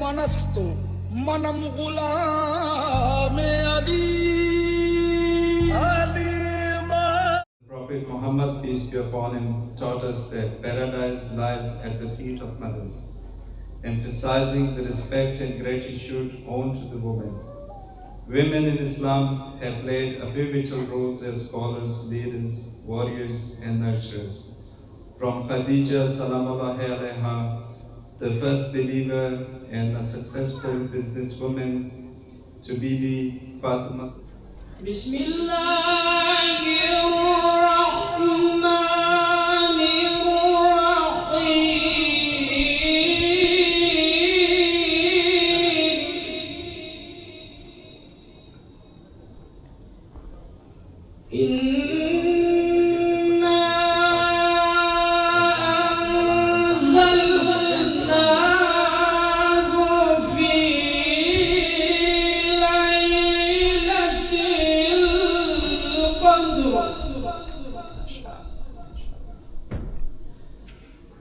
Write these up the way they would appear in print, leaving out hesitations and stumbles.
मनस्तु मनम Ghulam Ali Prophet Muhammad, peace be upon him, taught us that paradise lies at the feet of mothers, emphasizing the respect and gratitude owed to the woman. Women in Islam have played a pivotal role as scholars, leaders, warriors, and nurturers. From Khadija Salamullahi alaiha, the first believer and a successful businesswoman, to Bibi Fatima.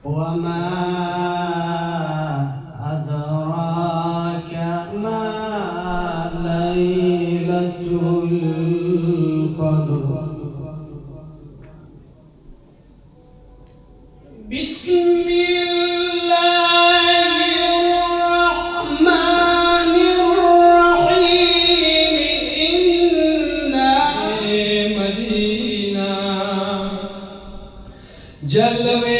وما أدراك ما ليلة القدر بسم الله الرحمن الرحيم إنا مدينة جلوے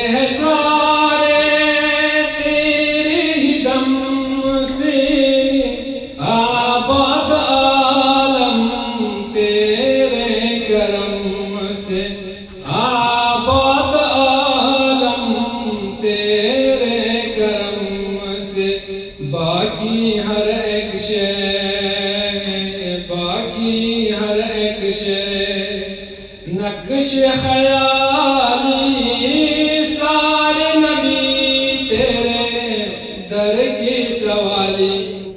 बाकी हर एक शे नक्श ख्याली सारे नबी तेरे दर की सवाली.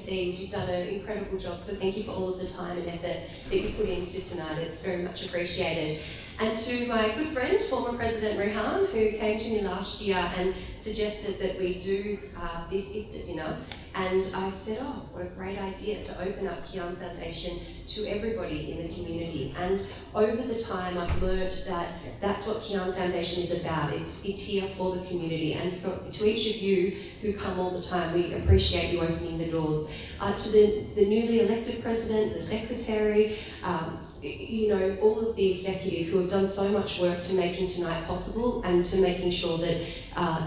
You've done an incredible job, so thank you for all of the time and effort that you put into tonight. It's very much appreciated. And to my good friend, former President Rehan, who came to me last year and suggested that we do this iftar dinner. And I said, oh, what a great idea to open up QMAIM Foundation to everybody in the community. And over the time, I've learned that that's what QMAIM Foundation is about. It's here for the community. And to each of you who come all the time, we appreciate you opening the doors. To the newly elected president, the secretary, all of the executive who have done so much work to making tonight possible and to making sure that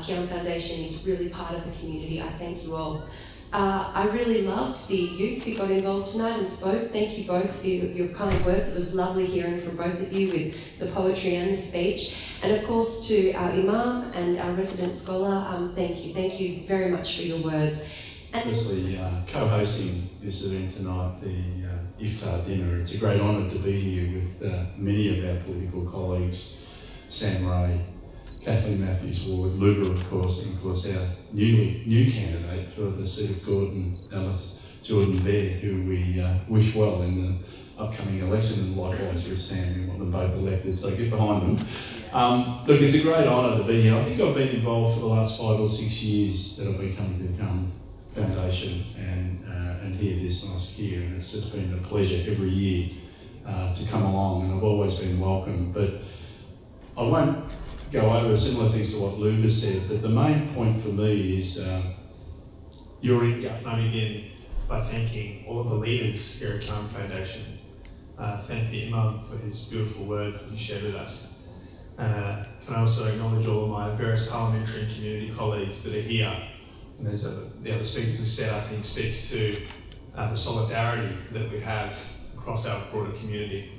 QMAIM Foundation is really part of the community. I thank you all. I really loved the youth who got involved tonight and spoke. Thank you both for your kind words. It was lovely hearing from both of you with the poetry and the speech. And of course to our Imam and our resident scholar, thank you. Thank you very much for your words. And obviously co-hosting this event tonight, the iftar dinner. It's a great honour to be here with many of our political colleagues, Sam Ray, Kathleen Matthews-Ward, Luba of course, and of course our new candidate for the seat of Gordon Ellis, Jordan Baird, who we wish well in the upcoming election, and likewise with Sam, we want them both elected, so get behind them. Look, it's a great honour to be here. I think I've been involved for the last 5 or 6 years that I've been coming to the QMAIM Foundation and hear this nice here, and it's just been a pleasure every year to come along, and I've always been welcome. But I won't go over similar things to what Luba said, but the main point for me is Can I begin by thanking all of the leaders here at QMAIM Foundation. Thank the Imam for his beautiful words that he shared with us. Can I also acknowledge all of my various parliamentary and community colleagues that are here. And as the other speakers have said, I think speaks to the solidarity that we have across our broader community,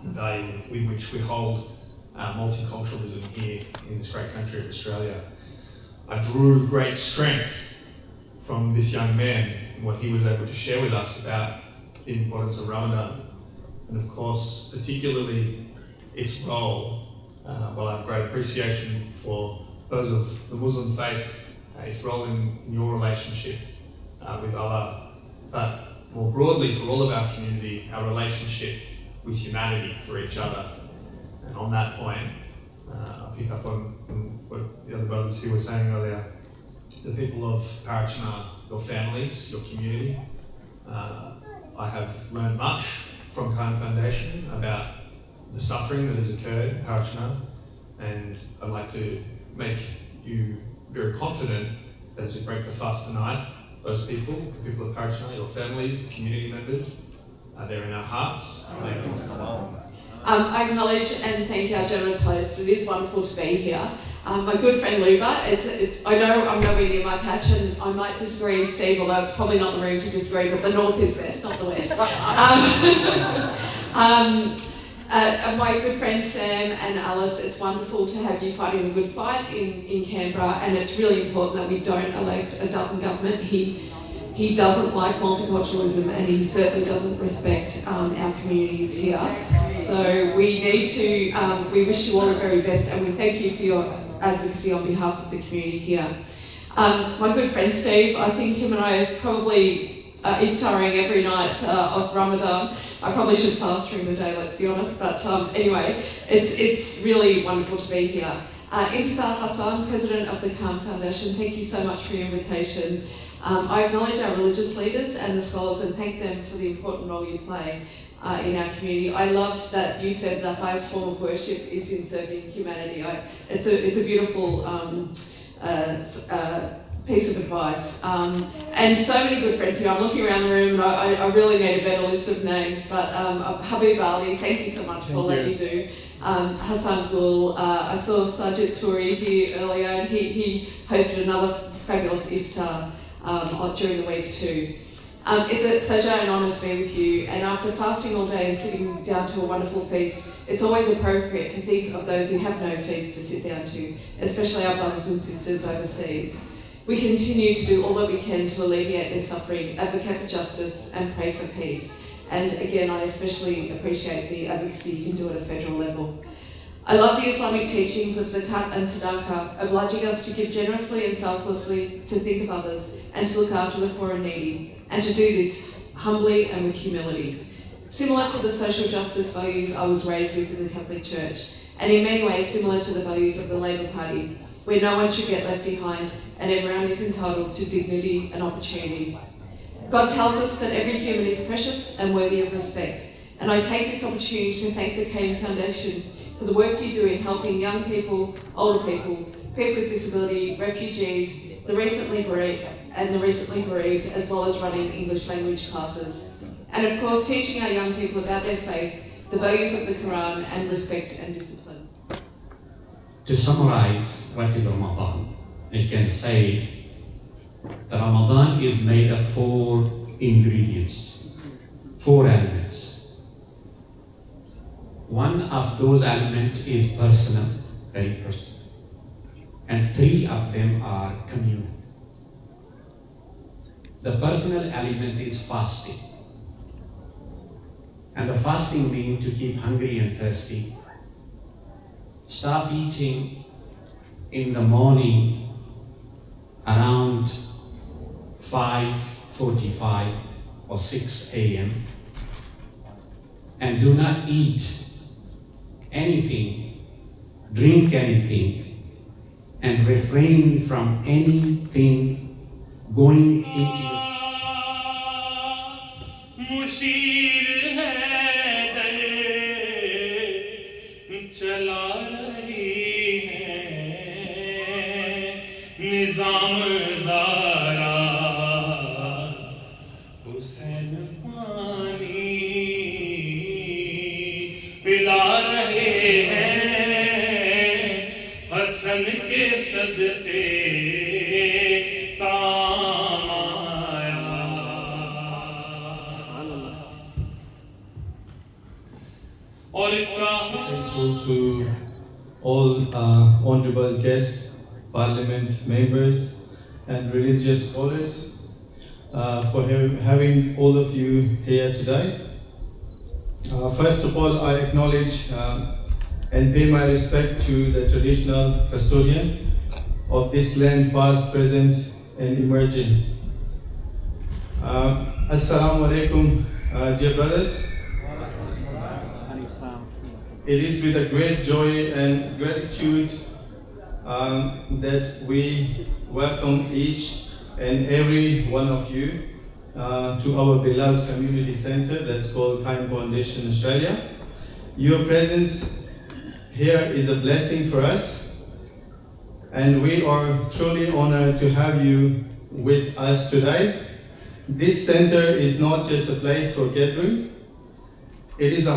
the value with which we hold multiculturalism here in this great country of Australia. I drew great strength from this young man and what he was able to share with us about the importance of Ramadan, and of course, particularly its role. While I have great appreciation for those of the Muslim faith, its role in your relationship with Allah, but more broadly for all of our community, our relationship with humanity, for each other. And on that point, I'll pick up on what the other brothers here were saying earlier. The people of Parachna your families, your community. I have learned much from QMAIM Foundation about the suffering that has occurred in Parachana, and I'd like to make you very confident that as we break the fast tonight, those people, the people of Parachana, your families, the community members, they're in our hearts. I acknowledge and thank our generous hosts. It is wonderful to be here. My good friend Luba, I know I'm nowhere near my patch and I might disagree with Steve, although it's probably not the room to disagree, but the north is best, not the west. My good friends Sam and Alice, it's wonderful to have you fighting the good fight in Canberra, and it's really important that we don't elect a Dutton government. He doesn't like multiculturalism and he certainly doesn't respect our communities here. So we need to, we wish you all the very best and we thank you for your advocacy on behalf of the community here. My good friend Steve, I think him and I are probably iftaring every night of Ramadan. I probably should fast during the day, let's be honest, but anyway, it's really wonderful to be here. Intisar Hassan, President of the QMAIM Foundation, thank you so much for your invitation. I acknowledge our religious leaders and the scholars and thank them for the important role you play in our community. I loved that you said the highest form of worship is in serving humanity. It's a beautiful piece of advice. And so many good friends here. I'm looking around the room and I really need a better list of names, but Habib Ali, thank you so much for all that you do. Hassan Gul, I saw Sajid Turi here earlier and he hosted another fabulous iftar during the week too. It's a pleasure and honour to be with you, and after fasting all day and sitting down to a wonderful feast, it's always appropriate to think of those who have no feast to sit down to, especially our brothers and sisters overseas. We continue to do all that we can to alleviate their suffering, advocate for justice and pray for peace. And again, I especially appreciate the advocacy you can do at a federal level. I love the Islamic teachings of zakat and sadaqah, obliging us to give generously and selflessly, to think of others, and to look after the poor and needy, and to do this humbly and with humility. Similar to the social justice values I was raised with in the Catholic Church, and in many ways similar to the values of the Labor Party, where no one should get left behind and everyone is entitled to dignity and opportunity. God tells us that every human is precious and worthy of respect, and I take this opportunity to thank the QMAIM Foundation for the work you do in helping young people, older people, people with disability, refugees, the recently bereaved, as well as running English language classes. And of course, teaching our young people about their faith, the values of the Quran, and respect and discipline. To summarize what is Ramadan, I can say that Ramadan is made of 4 ingredients, 4 elements. One of those elements is personal, very personal, and 3 of them are communal. The personal element is fasting, and the fasting means to keep hungry and thirsty. Stop eating in the morning around 5:45 or 6 a.m. and do not eat anything, drink anything, and refrain from anything going into your Thankful to all honorable guests, parliament members, and religious scholars for having all of you here today. First of all, I acknowledge and pay my respect to the traditional custodian of this land, past, present, and emerging. Assalamu alaikum, dear brothers. It is with a great joy and gratitude that we welcome each and every one of you to our beloved community center that's called QMAIM Foundation Australia. Your presence here is a blessing for us, and we are truly honored to have you with us today. This center is not just a place for gathering, it is a